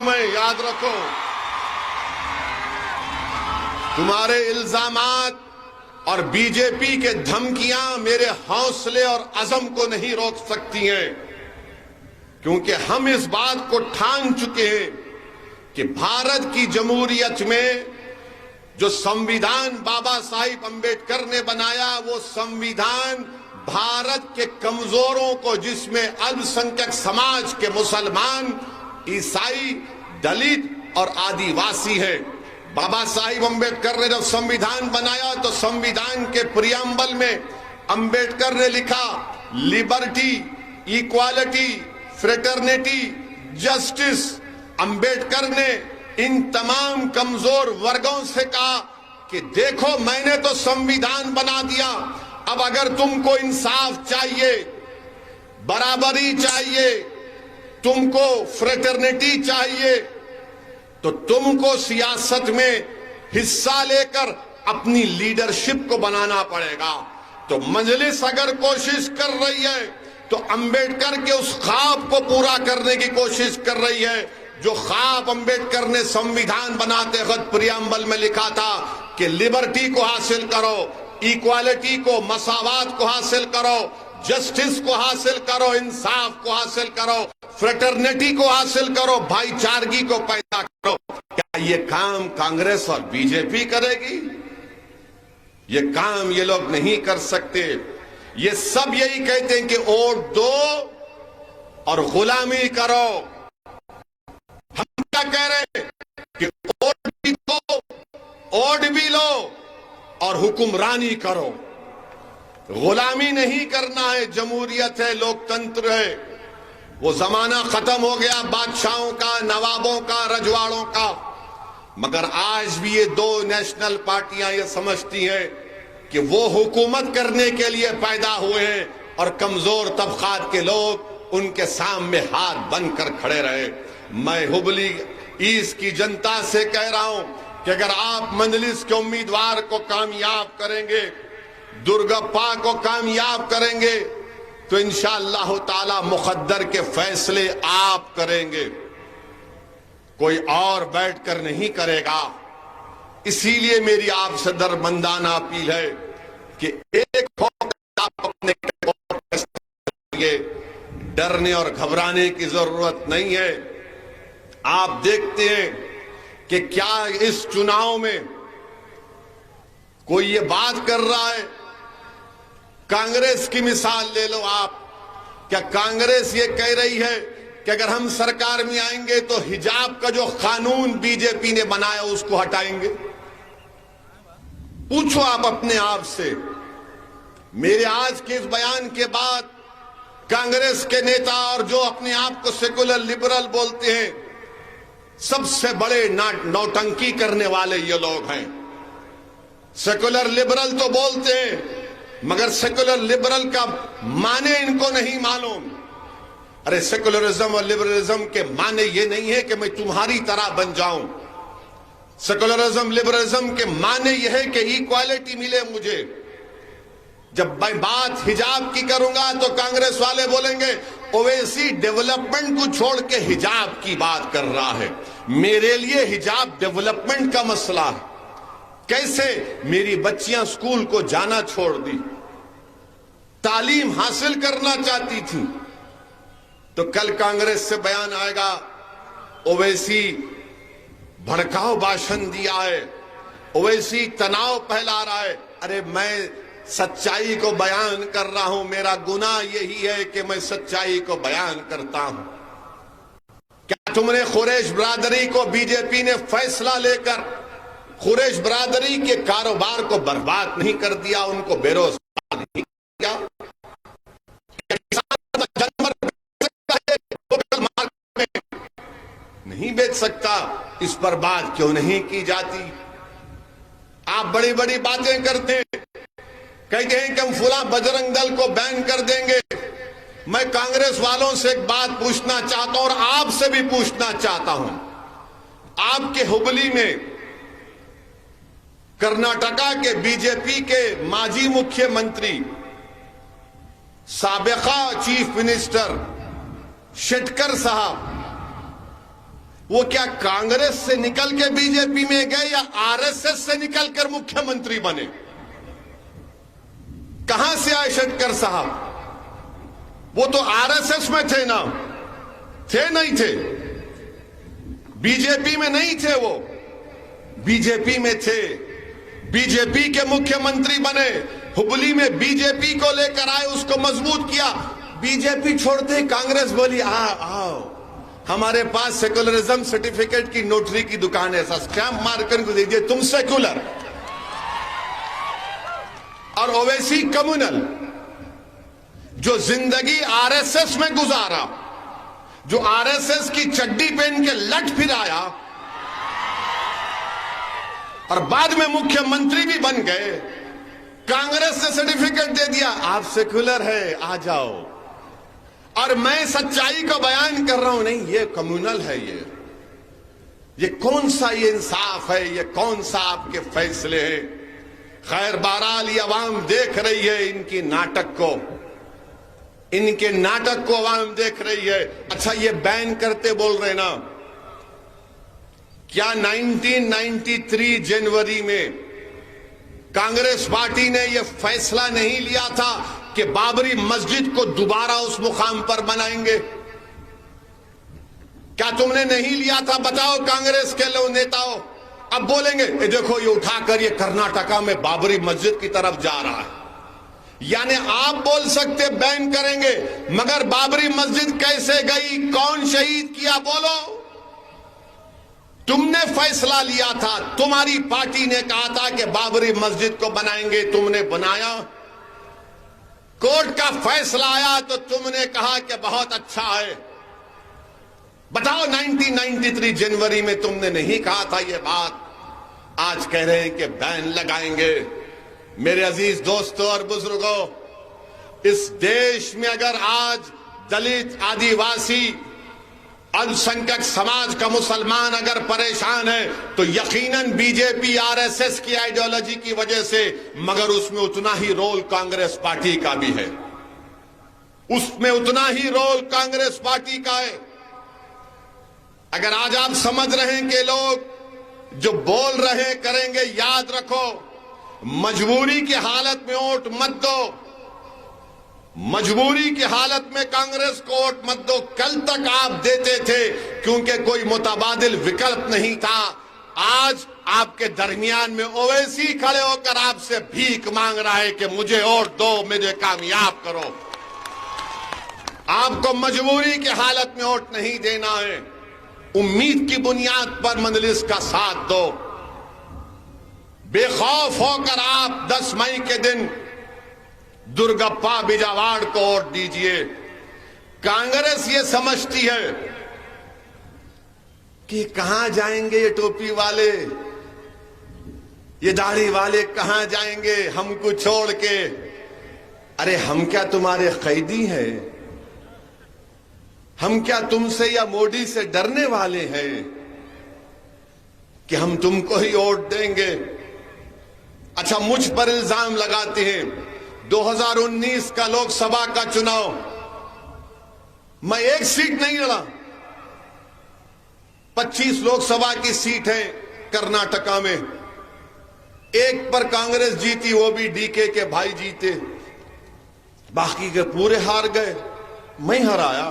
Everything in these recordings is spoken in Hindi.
में याद रखो, तुम्हारे इल्जामात और बीजेपी के धमकियां मेरे हौसले और अज़म को नहीं रोक सकती हैं, क्योंकि हम इस बात को ठान चुके हैं कि भारत की जमहूरियत में जो संविधान बाबा साहिब अंबेडकर ने बनाया, वो संविधान भारत के कमजोरों को, जिसमें अल्पसंख्यक समाज के मुसलमान, ईसाई, दलित और आदिवासी है। बाबा साहिब अंबेडकर ने जब संविधान बनाया तो संविधान के प्रियम्बल में अंबेडकर ने लिखा, liberty, equality, fraternity, justice. Ambedkar ने इन तमाम कमजोर वर्गों से कहा कि देखो, मैंने तो संविधान बना दिया, अब अगर तुमको इंसाफ चाहिए, बराबरी चाहिए, तुमको फ्रेटर्निटी चाहिए, तो तुमको सियासत में हिस्सा लेकर अपनी लीडरशिप को बनाना पड़ेगा। तो मजलिस अगर कोशिश कर रही है तो अंबेडकर के उस ख्वाब को पूरा करने की कोशिश कर रही है, जो ख्वाब अंबेडकर ने संविधान बनाते वक्त प्रियम्बल में लिखा था कि लिबर्टी को हासिल करो, इक्वालिटी को, मसावात को हासिल करो, जस्टिस को हासिल करो, इंसाफ को हासिल करो, फ्रेटर्निटी को हासिल करो, भाईचारगी को पैदा करो। क्या ये काम कांग्रेस और बीजेपी करेगी? ये काम ये लोग नहीं कर सकते। ये सब यही कहते हैं कि वोट दो और गुलामी करो। हम क्या कह रहे हैं कि वोट भी दो, वोट भी लो और हुक्मरानी करो। गुलामी नहीं करना है, जमहूरियत है, लोकतंत्र है। वो जमाना खत्म हो गया बादशाहों का, नवाबों का, रजवाड़ों का। मगर आज भी ये दो नेशनल पार्टियां ये समझती हैं कि वो हुकूमत करने के लिए पैदा हुए हैं और कमजोर तबकात के लोग उनके सामने हाथ बनकर खड़े रहे। मैं हुबली ईस्ट की जनता से कह रहा हूं कि अगर आप मजलिस के उम्मीदवार को कामयाब करेंगे, दुर्गप्पा को कामयाब करेंगे, तो इंशाअल्लाह ताला मुकद्दर के फैसले आप करेंगे, कोई और बैठकर नहीं करेगा। इसीलिए मेरी आपसे दरबंदाना अपील है कि एक आप अपने डरने और घबराने की जरूरत नहीं है। आप देखते हैं कि क्या इस चुनाव में कोई ये बात कर रहा है, कांग्रेस की मिसाल ले लो आप। क्या कांग्रेस ये कह रही है कि अगर हम सरकार में आएंगे तो हिजाब का जो कानून बीजेपी ने बनाया उसको हटाएंगे? पूछो आप अपने आप से। मेरे आज के इस बयान के बाद कांग्रेस के नेता और जो अपने आप को सेकुलर लिबरल बोलते हैं, सबसे बड़े नौटंकी करने वाले ये लोग हैं। सेकुलर लिबरल तो बोलते हैं, मगर सेकुलर लिबरल का माने इनको नहीं मालूम। अरे सेकुलरिज्म और लिबरलिज्म के माने ये नहीं है कि मैं तुम्हारी तरह बन जाऊं। सेकुलरिज्म लिबरलिज्म के माने यह है कि इक्वालिटी मिले मुझे। जब मैं बात हिजाब की करूंगा तो कांग्रेस वाले बोलेंगे ओवैसी डेवलपमेंट को छोड़ के हिजाब की बात कर रहा है। मेरे लिए हिजाब डेवलपमेंट का मसला है। कैसे? मेरी बच्चियां स्कूल को जाना छोड़ दी, तालीम हासिल करना चाहती थी, तो कल कांग्रेस से बयान आएगा ओवैसी भड़काऊ भाषण दिया है, ओवैसी तनाव फैला रहा है। अरे मैं सच्चाई को बयान कर रहा हूं, मेरा गुनाह यही है कि मैं सच्चाई को बयान करता हूं। क्या तुमने कुरैश बिरादरी को बीजेपी ने फैसला लेकर कुरैश बिरादरी के कारोबार को बर्बाद नहीं कर दिया, उनको बेरोजगार नहीं किया? नहीं बेच सकता, इस पर बात क्यों नहीं की जाती? आप बड़ी बड़ी बातें करते हैं, कहते हैं कि हम फुला बजरंग दल को बैन कर देंगे। मैं कांग्रेस वालों से एक बात पूछना चाहता हूं और आपसे भी पूछना चाहता हूं। आपके हुबली में कर्नाटका के बीजेपी के माजी मुख्यमंत्री, साबिका चीफ मिनिस्टर शेट्टर साहब वो क्या कांग्रेस से निकल के बीजेपी में गए या आरएसएस से निकलकर मुख्यमंत्री बने? कहां से आए शेट्टर साहब? वो तो आरएसएस में थे ना, थे नहीं थे? बीजेपी में नहीं थे, वो बीजेपी में थे, बीजेपी के मुख्यमंत्री बने, हुबली में बीजेपी को लेकर आए, उसको मजबूत किया। बीजेपी छोड़ते कांग्रेस बोली आओ, हमारे पास सेकुलरिज्म सर्टिफिकेट की नोटरी की दुकान है, ऐसा स्टैंप मारकर को दीजिए, तुम सेकुलर। और ओवैसी कम्युनल, जो जिंदगी आरएसएस में गुजारा, जो आरएसएस की चड्डी पहन के लट फिर आया और बाद में मुख्यमंत्री भी बन गए, कांग्रेस ने सर्टिफिकेट दे दिया, आप सेकुलर है, आ जाओ। और मैं सच्चाई का बयान कर रहा हूं, नहीं ये कम्युनल है, ये कौन सा ये इंसाफ है, ये कौन सा आपके फैसले हैं? खैर बहरहाल ये अवाम देख रही है इनकी नाटक को, इनके नाटक को अवाम देख रही है। अच्छा ये बैन करते बोल रहे ना, क्या 1993 जनवरी में कांग्रेस पार्टी ने यह फैसला नहीं लिया था कि बाबरी मस्जिद को दोबारा उस मुकाम पर बनाएंगे? क्या तुमने नहीं लिया था? बताओ कांग्रेस के लोग नेताओं। अब बोलेंगे ये देखो ये उठाकर ये कर्नाटका में बाबरी मस्जिद की तरफ जा रहा है। यानी आप बोल सकते बैन करेंगे, मगर बाबरी मस्जिद कैसे गई, कौन शहीद किया, बोलो। तुमने फैसला लिया था, तुम्हारी पार्टी ने कहा था कि बाबरी मस्जिद को बनाएंगे, तुमने बनाया। कोर्ट का फैसला आया तो तुमने कहा कि बहुत अच्छा है। बताओ 1993 जनवरी में तुमने नहीं कहा था ये बात, आज कह रहे हैं कि बैन लगाएंगे। मेरे अजीज दोस्तों और बुजुर्गों, इस देश में अगर आज दलित, आदिवासी, अल्पसंख्यक समाज का मुसलमान अगर परेशान है तो यकीनन बीजेपी आरएसएस की आइडियोलॉजी की वजह से, मगर उसमें उतना ही रोल कांग्रेस पार्टी का भी है, उसमें उतना ही रोल कांग्रेस पार्टी का है। अगर आज आप समझ रहे हैं कि लोग जो बोल रहे हैं करेंगे, याद रखो मजबूरी की हालत में वोट मत दो, मजबूरी की हालत में कांग्रेस को वोट मत दो। कल तक आप देते थे क्योंकि कोई मुतबादिल विकल्प नहीं था। आज आपके दरमियान में ओवैसी खड़े होकर आपसे भीख मांग रहा है कि मुझे वोट दो, मुझे कामयाब करो। आपको मजबूरी की हालत में वोट नहीं देना है, उम्मीद की बुनियाद पर मजलिस का साथ दो। बेखौफ होकर आप 10 मई के दिन दुर्गप्पा बिजावाड़ को वोट दीजिए। कांग्रेस ये समझती है कि कहां जाएंगे ये टोपी वाले, ये दाढ़ी वाले कहां जाएंगे हमको छोड़ के। अरे हम क्या तुम्हारे कैदी हैं? हम क्या तुमसे या मोदी से डरने वाले हैं कि हम तुमको ही वोट देंगे? अच्छा मुझ पर इल्जाम लगाते हैं 2019 का लोकसभा का चुनाव मैं एक सीट नहीं लड़ा, 25 लोकसभा की सीट है कर्नाटका में, एक पर कांग्रेस जीती, वो भी डीके के भाई जीते, बाकी के पूरे हार गए, मैं हराया।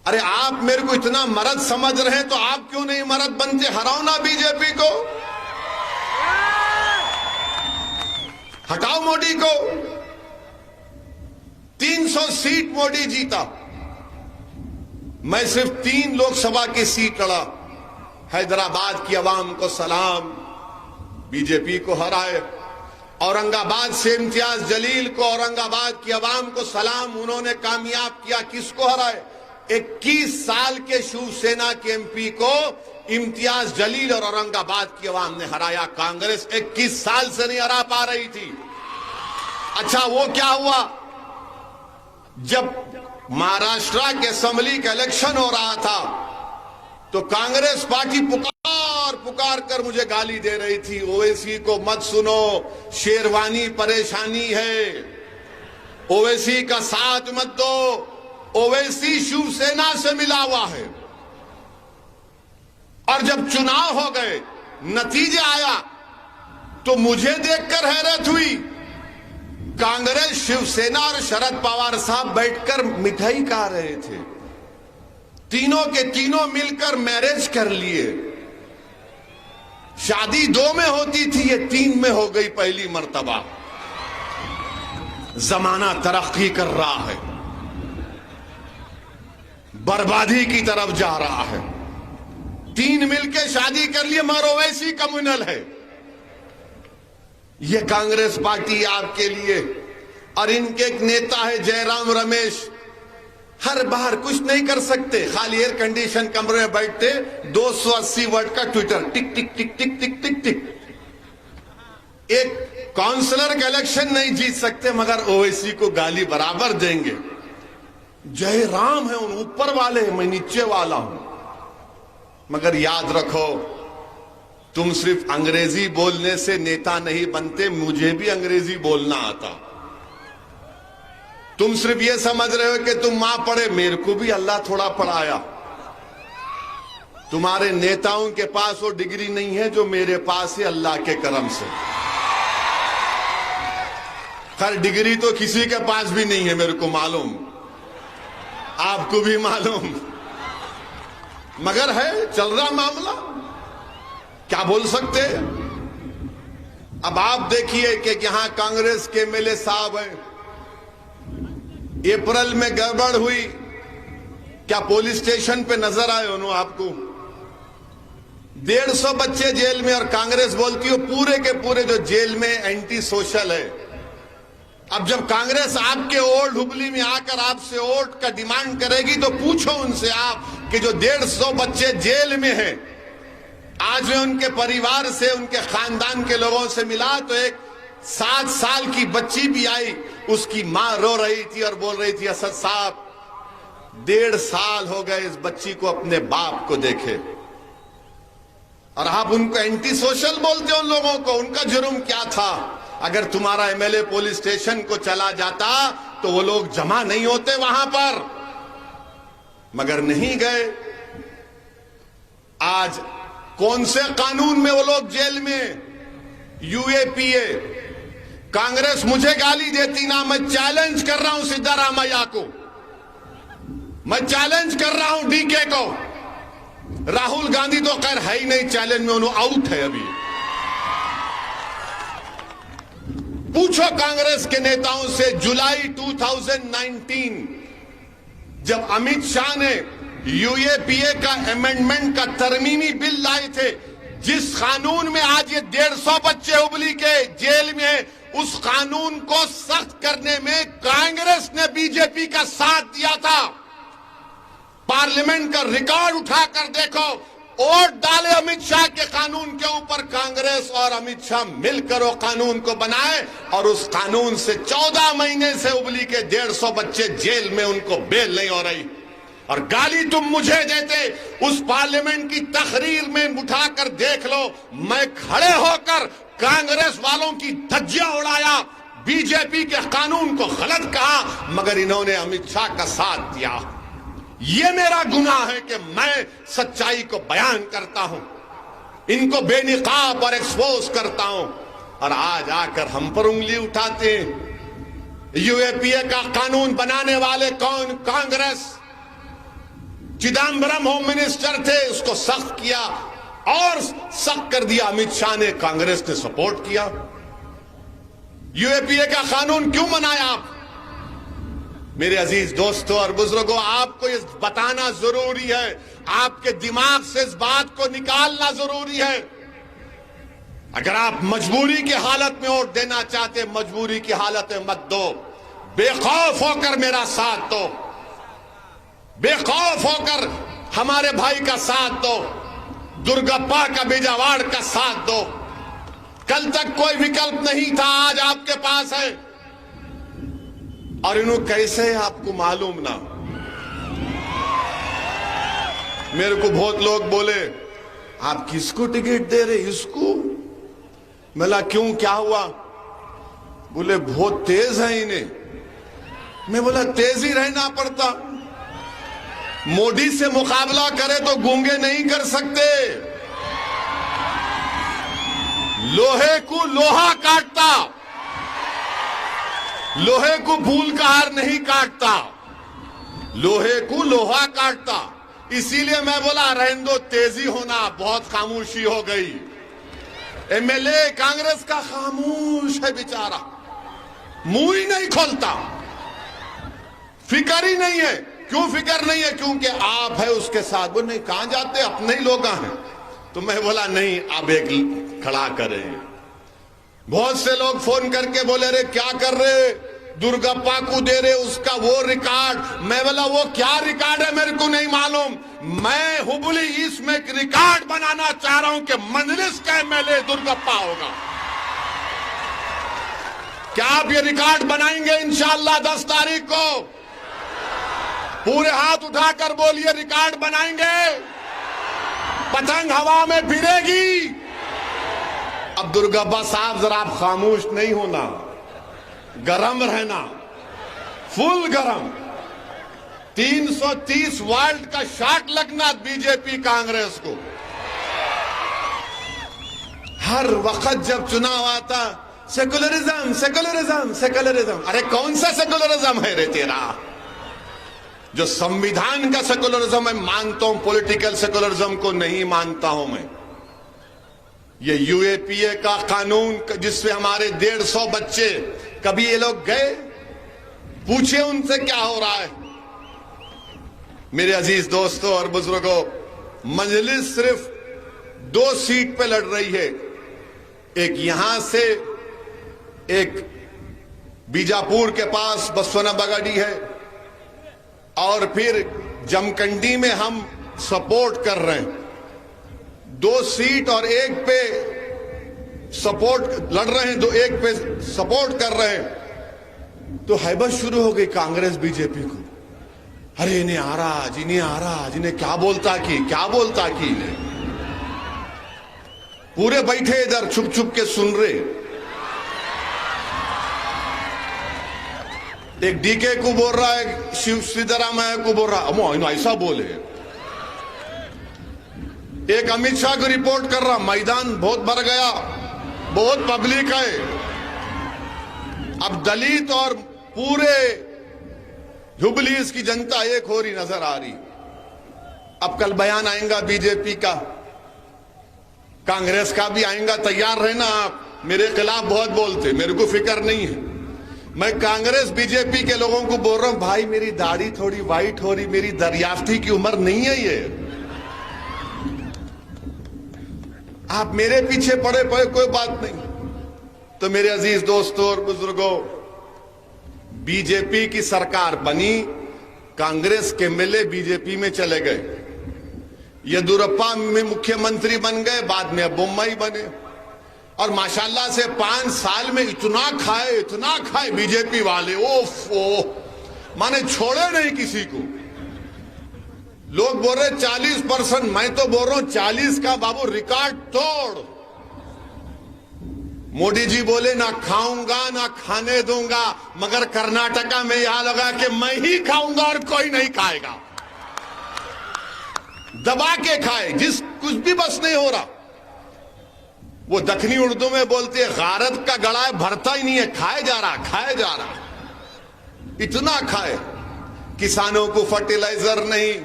अरे आप मेरे को इतना मर्द समझ रहे हैं तो आप क्यों नहीं मर्द बनते? हराओ ना बीजेपी को, हटाओ मोदी को। 300 सीट मोदी जीता, मैं सिर्फ 3 लोकसभा की सीट लड़ा। हैदराबाद की आवाम को सलाम, बीजेपी को हराए। औरंगाबाद से इम्तियाज जलील को, औरंगाबाद की आवाम को सलाम, उन्होंने कामयाब किया। किसको हराए? 21 साल के शिवसेना के एमपी को इम्तियाज जलील और औरंगाबाद की आवाम ने हराया। कांग्रेस 21 साल से नहीं हरा पा रही थी। अच्छा वो क्या हुआ? जब महाराष्ट्र के असेंबली का इलेक्शन हो रहा था तो कांग्रेस पार्टी पुकार कर मुझे गाली दे रही थी, ओवैसी को मत सुनो, शेरवानी परेशानी है, ओवैसी का साथ मत दो, ओवैसी शिवसेना से मिला हुआ है, और जब चुनाव हो गए, नतीजे आया, तो मुझे देखकर हैरत हुई। कांग्रेस, शिवसेना और शरद पवार साहब बैठकर मिठाई खा रहे थे। तीनों के तीनों मिलकर मैरिज कर लिए। शादी 2 में होती थी, ये 3 में हो गई पहली मर्तबा। जमाना तरक्की कर रहा है, बर्बादी की तरफ जा रहा है। 3 मिलके शादी कर लिए, मगर ओवैसी कम्युनल है। ये कांग्रेस पार्टी आपके लिए। और इनके एक नेता है जयराम रमेश, हर बार कुछ नहीं कर सकते, खाली एयर कंडीशन कमरे में बैठते 280 वर्ड का ट्विटर टिक टिक टिक टिक टिक टिक टिक। एक काउंसलर का इलेक्शन नहीं जीत सकते, मगर ओवैसी को गाली बराबर देंगे। जयराम है, उन ऊपर वाले हैं, मैं नीचे वाला हूं। मगर याद रखो, तुम सिर्फ अंग्रेजी बोलने से नेता नहीं बनते, मुझे भी अंग्रेजी बोलना आता। तुम सिर्फ ये समझ रहे हो कि तुम मां पढ़े, मेरे को भी अल्लाह थोड़ा पढ़ाया। तुम्हारे नेताओं के पास वो डिग्री नहीं है जो मेरे पास है, अल्लाह के करम से। खैर, डिग्री तो किसी के पास भी नहीं है, मेरे को मालूम, आपको भी मालूम, मगर है, चल रहा मामला, क्या बोल सकते हैं। अब आप देखिए कि यहां कांग्रेस के एमएलए साहब हैं, अप्रैल में गड़बड़ हुई, क्या पुलिस स्टेशन पे नजर आए उन्होंने आपको? 150 बच्चे जेल में, और कांग्रेस बोलती हो पूरे के पूरे जो जेल में एंटी सोशल है। अब जब कांग्रेस आपके ओल्ड हुबली में आकर आपसे वोट का डिमांड करेगी, तो पूछो उनसे आप कि जो 150 बच्चे जेल में हैं, आज मैं उनके परिवार से, उनके खानदान के लोगों से मिला, तो एक 7 साल की बच्ची भी आई, उसकी मां रो रही थी और बोल रही थी, असद साहब 1.5 साल हो गए इस बच्ची को अपने बाप को देखे। और आप उनको एंटी सोशल बोलते हो उन लोगों को। उनका जुर्म क्या था? अगर तुम्हारा एमएलए पुलिस स्टेशन को चला जाता तो वो लोग जमा नहीं होते वहां पर, मगर नहीं गए। आज कौन से कानून में वो लोग जेल में? यूएपीए। कांग्रेस मुझे गाली देती ना, मैं चैलेंज कर रहा हूं सिद्धारामैया को, मैं चैलेंज कर रहा हूं डीके को। राहुल गांधी तो खैर है ही नहीं चैलेंज में, उन्होंने आउट है अभी। पूछो कांग्रेस के नेताओं से, जुलाई 2019 जब अमित शाह ने यूएपीए का अमेंडमेंट का तरमीमी बिल लाए थे, जिस कानून में आज ये 150 बच्चे हुबली के जेल में, उस कानून को सख्त करने में कांग्रेस ने बीजेपी का साथ दिया था। पार्लियामेंट का रिकॉर्ड उठाकर देखो, वोट डाले अमित शाह के कानून के ऊपर, कांग्रेस और अमित शाह मिलकर वो कानून को बनाए, और उस कानून से 14 महीने से हुबली के 150 बच्चे जेल में, उनको बेल नहीं हो रही। और गाली तुम मुझे देते, उस पार्लियामेंट की तकरीर में उठाकर देख लो, मैं खड़े होकर कांग्रेस वालों की धज्जियां उड़ाया, बीजेपी के कानून को गलत कहा, मगर इन्होंने अमित शाह का साथ दिया। ये मेरा गुनाह है कि मैं सच्चाई को बयान करता हूं, इनको बेनिकाब और एक्सपोज करता हूं, और आज आकर हम पर उंगली उठाते हैं। यूएपीए का कानून बनाने वाले कौन? कांग्रेस। चिदम्बरम होम मिनिस्टर थे, उसको सख्त किया, और सख्त कर दिया अमित शाह ने, कांग्रेस ने सपोर्ट किया। यूएपीए का कानून क्यों बनाया आप? मेरे अजीज दोस्तों और बुजुर्गों, आपको ये बताना जरूरी है, आपके दिमाग से इस बात को निकालना जरूरी है। अगर आप मजबूरी की हालत में वोट देना चाहते, मजबूरी की हालत में मत दो, बेखौफ होकर मेरा साथ दो, बेखौफ होकर हमारे भाई का साथ दो, दुर्गप्पा का बिजावाड़ का साथ दो। कल तक कोई विकल्प नहीं था, आज आपके पास है। और इन्हों कैसे है आपको मालूम ना। मेरे को बहुत लोग बोले, आप किसको टिकट दे रहे? इसको। मैं क्यों, क्या हुआ? बोले बहुत तेज है इन्हें। मैं बोला तेज ही रहना पड़ता, मोदी से मुकाबला करे तो गूंगे नहीं कर सकते। लोहे को लोहा काटता, लोहे को फूल का हार नहीं काटता, लोहे को लोहा काटता। इसीलिए मैं बोला रहने दो, तेजी होना, बहुत खामोशी हो गई। एमएलए कांग्रेस का खामोश है बेचारा, मुंह ही नहीं खोलता, फिक्र ही नहीं है। क्यों फिक्र नहीं है? क्योंकि आप है उसके साथ। वो नहीं, कहां जाते, अपने ही लोग हैं। तो मैं बोला नहीं, आप एक खड़ा करें। बहुत से लोग फोन करके बोले रे क्या कर रहे, दुर्गप्पा को दे रहे उसका वो रिकॉर्ड। मैं बोला वो क्या रिकॉर्ड है मेरे को नहीं मालूम। मैं हुबली ईस्ट में एक रिकॉर्ड बनाना चाह रहा हूं कि मंजलिस का एमएलए दुर्गप्पा होगा। क्या आप ये रिकॉर्ड बनाएंगे इंशाअल्लाह 10 तारीख को? पूरे हाथ उठाकर बोलिए रिकॉर्ड बनाएंगे। पतंग हवा में फिरेगी। अब दुर्गप्पा साहब जरा आप खामोश नहीं होना, गरम रहना, फुल गरम। 330 वाल्ट का शॉट लगना बीजेपी कांग्रेस को। हर वक्त जब चुनाव आता, सेकुलरिज्म सेकुलरिज्म सेकुलरिज्म। अरे कौन सा सेकुलरिज्म है रे तेरा? जो संविधान का सेकुलरिज्म मैं मानता हूं, पॉलिटिकल सेकुलरिज्म को नहीं मानता हूं मैं। ये यूएपीए का कानून जिससे हमारे 150 बच्चे, कभी ये लोग गए, पूछे उनसे क्या हो रहा है? मेरे अजीज दोस्तों और बुजुर्गों, मजलिस सिर्फ 2 सीट पे लड़ रही है। एक यहां से, एक बीजापुर के पास बसवना बगाड़ी है, और फिर जमखंडी में हम सपोर्ट कर रहे हैं। 2 सीट और एक पे सपोर्ट लड़ रहे हैं, एक पे सपोर्ट कर रहे हैं। तो हैबत शुरू हो गई कांग्रेस बीजेपी को। अरे इन्हें आ रहा, जिन्हें आ रहा, जिन्हें क्या बोलता की इन्हें। पूरे बैठे इधर छुप छुप के सुन रहे। एक डीके को बोल रहा है, शिव सिद्धरामैया को बोल रहा, ऐसा बोले। एक अमित शाह को रिपोर्ट कर रहा, मैदान बहुत भर गया, बहुत पब्लिक है। अब दलित और पूरे हुबली की जनता एक हो रही नजर आ रही। अब कल बयान आएगा बीजेपी का, कांग्रेस का भी आएगा, तैयार रहना आप। मेरे खिलाफ बहुत बोलते, मेरे को फिक्र नहीं है। मैं कांग्रेस बीजेपी के लोगों को बोल रहा हूं, भाई मेरी दाढ़ी थोड़ी वाइट हो रही, मेरी दरियाफ्ती की उम्र नहीं है ये। आप मेरे पीछे पड़े कोई बात नहीं। तो मेरे अजीज दोस्तों और बुजुर्गों, बीजेपी की सरकार बनी, कांग्रेस के एमएलए बीजेपी में चले गए। येदियुरप्पा में मुख्यमंत्री बन गए, बाद में अब बोम्मई बने। और माशाल्लाह से 5 साल में इतना खाए बीजेपी वाले, ओफ माने छोड़े नहीं किसी को। लोग बोल रहे 40%, मैं तो बोल रहा हूं 40 का बाबू रिकॉर्ड तोड़। मोदी जी बोले ना खाऊंगा ना खाने दूंगा, मगर कर्नाटका में यहां लगा कि मैं ही खाऊंगा और कोई नहीं खाएगा। दबा के खाए, जिस कुछ भी बस नहीं हो रहा। वो दक्षिणी उर्दू में बोलते हैं, गारत का गड़ा भरता ही नहीं है, खाए जा रहा, इतना खाए। किसानों को फर्टिलाइजर नहीं,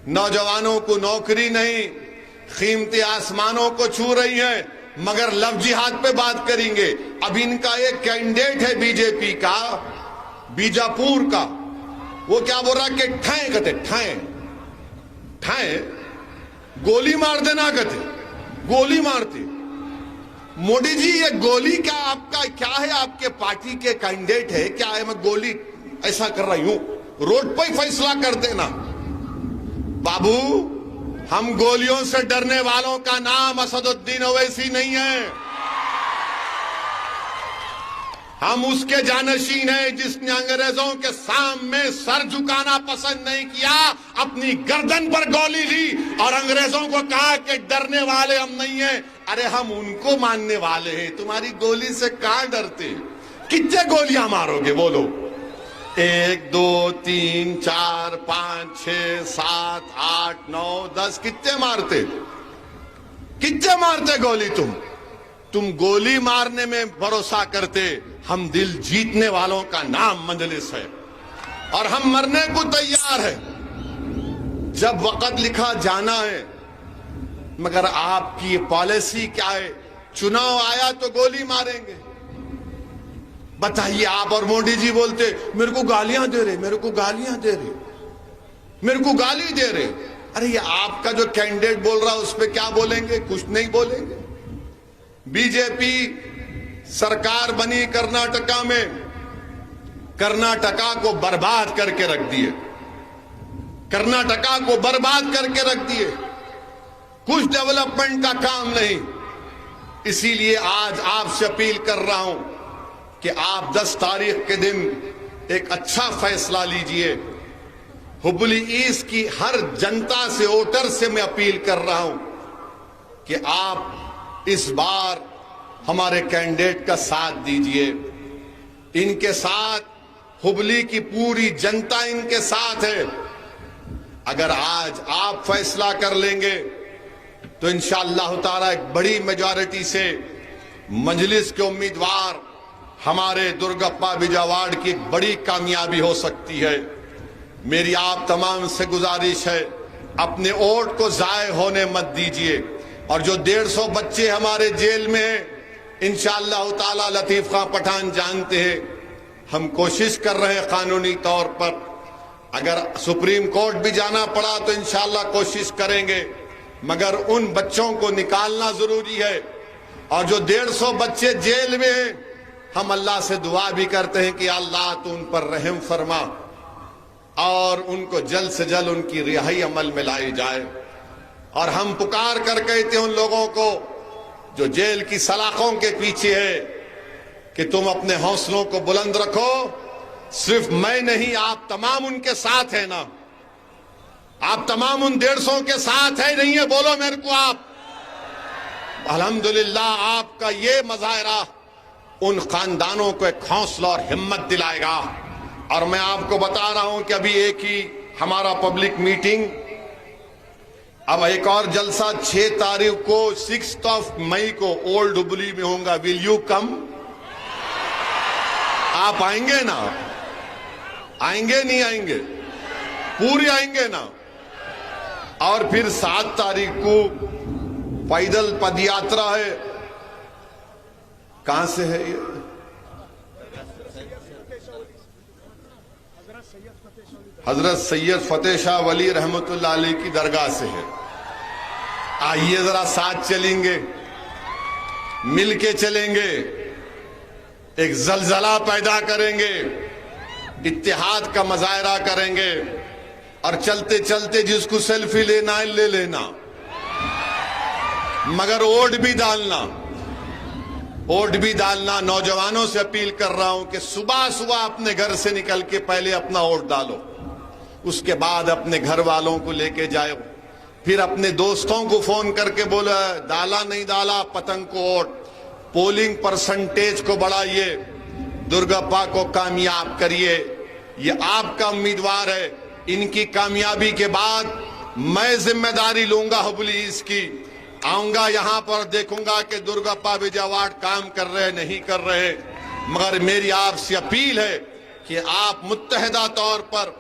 नौजवानों को नौकरी नहीं, कीमती आसमानों को छू रही है, मगर लव जिहाद पे बात करेंगे। अब इनका एक कैंडिडेट है बीजेपी का, बीजापुर का, वो क्या बोल रहा कि ठाए कहते, ठाए गोली मार देना कहते, गोली मारते। मोदी जी ये गोली क्या आपका, क्या है आपके पार्टी के कैंडिडेट है क्या है? मैं गोली ऐसा कर रही हूं, रोड पर ही फैसला कर देना। बाबू, हम गोलियों से डरने वालों का नाम असदुद्दीन ओवैसी नहीं है। हम उसके जानशीन हैं जिसने अंग्रेजों के सामने सर झुकाना पसंद नहीं किया, अपनी गर्दन पर गोली ली और अंग्रेजों को कहा कि डरने वाले हम नहीं हैं। अरे हम उनको मानने वाले हैं, तुम्हारी गोली से कहां डरते? कितने गोलियां मारोगे बोलो? 1 2 3 4 5 6 7 8 9 10 कितने मारते गोली तुम? तुम गोली मारने में भरोसा करते, हम दिल जीतने वालों का नाम मजलिस है और हम मरने को तैयार है जब वक्त लिखा जाना है। मगर आपकी ये पॉलिसी क्या है? चुनाव आया तो गोली मारेंगे। बताइए, आप और मोदी जी बोलते मेरे को गालियां दे रहे, मेरे को गालियां दे रहे, मेरे को गाली दे रहे। अरे ये आपका जो कैंडिडेट बोल रहा है उस पर क्या बोलेंगे? कुछ नहीं बोलेंगे। बीजेपी सरकार बनी कर्नाटका में, कर्नाटका को बर्बाद करके रख दिए, कर्नाटका को बर्बाद करके रख दिए। कुछ डेवलपमेंट का काम नहीं। इसीलिए आज आपसे अपील कर रहा हूं कि आप 10 तारीख के दिन एक अच्छा फैसला लीजिए। हुबली ईस्ट की हर जनता से, वोटर से मैं अपील कर रहा हूं कि आप इस बार हमारे कैंडिडेट का साथ दीजिए। इनके साथ हुबली की पूरी जनता इनके साथ है। अगर आज आप फैसला कर लेंगे तो इंशाअल्लाह ताला एक बड़ी मेजॉरिटी से मजलिस के उम्मीदवार हमारे दुर्गप्पा बिजावाड़ की एक बड़ी कामयाबी हो सकती है। मेरी आप तमाम से गुजारिश है, अपने वोट को जाय होने मत दीजिए। और जो 150 बच्चे हमारे जेल में हैं, इंशाअल्लाह ताला लतीफ खां पठान जानते हैं, हम कोशिश कर रहे हैं कानूनी तौर पर। अगर सुप्रीम कोर्ट भी जाना पड़ा तो इंशाअल्लाह कोशिश करेंगे, मगर उन बच्चों को निकालना जरूरी है। और जो 150 बच्चे जेल में हैं, हम अल्लाह से दुआ भी करते हैं कि अल्लाह तू उन पर रहम फरमा और उनको जल्द से जल्द उनकी रिहाई अमल में लाई जाए। और हम पुकार कर कहते हैं उन लोगों को जो जेल की सलाखों के पीछे है कि तुम अपने हौसलों को बुलंद रखो। सिर्फ मैं नहीं, आप तमाम उनके साथ है ना? आप तमाम उन 150 के साथ है नहीं है? बोलो मेरे को आप। अल्हम्दुलिल्लाह आपका ये मुजाहरा उन खानदानों को एक हौसला और हिम्मत दिलाएगा। और मैं आपको बता रहा हूं कि अभी एक ही हमारा पब्लिक मीटिंग, अब एक और जलसा 6 तारीख को 6 मई को ओल्ड हुबली में होगा। Will you come? आप आएंगे ना? आएंगे नहीं आएंगे? पूरी आएंगे ना? और फिर 7 तारीख को पैदल पदयात्रा है। कहां से है ये? हजरत सैयद फतेह शाह वली रहमतुल्लाह अलैह की दरगाह से है। आइए जरा साथ चलेंगे, मिलके चलेंगे, एक जलजला पैदा करेंगे, इत्तेहाद का मुजाहरा करेंगे। और चलते चलते जिसको सेल्फी लेना है ले लेना, मगर वोट भी डालना, वोट भी डालना। नौजवानों से अपील कर रहा हूं कि सुबह सुबह अपने घर से निकल के पहले अपना वोट डालो, उसके बाद अपने घर वालों को लेके जाओ, फिर अपने दोस्तों को फोन करके बोला डाला नहीं डाला पतंग को वोट। पोलिंग परसेंटेज को बढ़ाइए, दुर्गप्पा को कामयाब करिए। ये आपका उम्मीदवार है। इनकी कामयाबी के बाद मैं जिम्मेदारी लूंगा हुबली ईस्ट की। आऊंगा यहां पर, देखूंगा कि दुर्गप्पा बिजावाड़ काम कर रहे नहीं कर रहे। मगर मेरी आपसे अपील है कि आप मुत्तहिदा तौर पर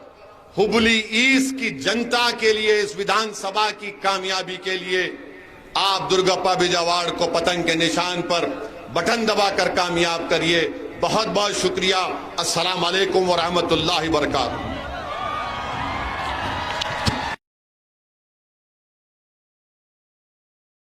हुबली ईस्ट की जनता के लिए, इस विधानसभा की कामयाबी के लिए आप दुर्गप्पा बिजावाड़ को पतंग के निशान पर बटन दबाकर कामयाब करिए। बहुत बहुत शुक्रिया। अस्सलाम वालेकुम व रहमतुल्लाहि व बरकातहू।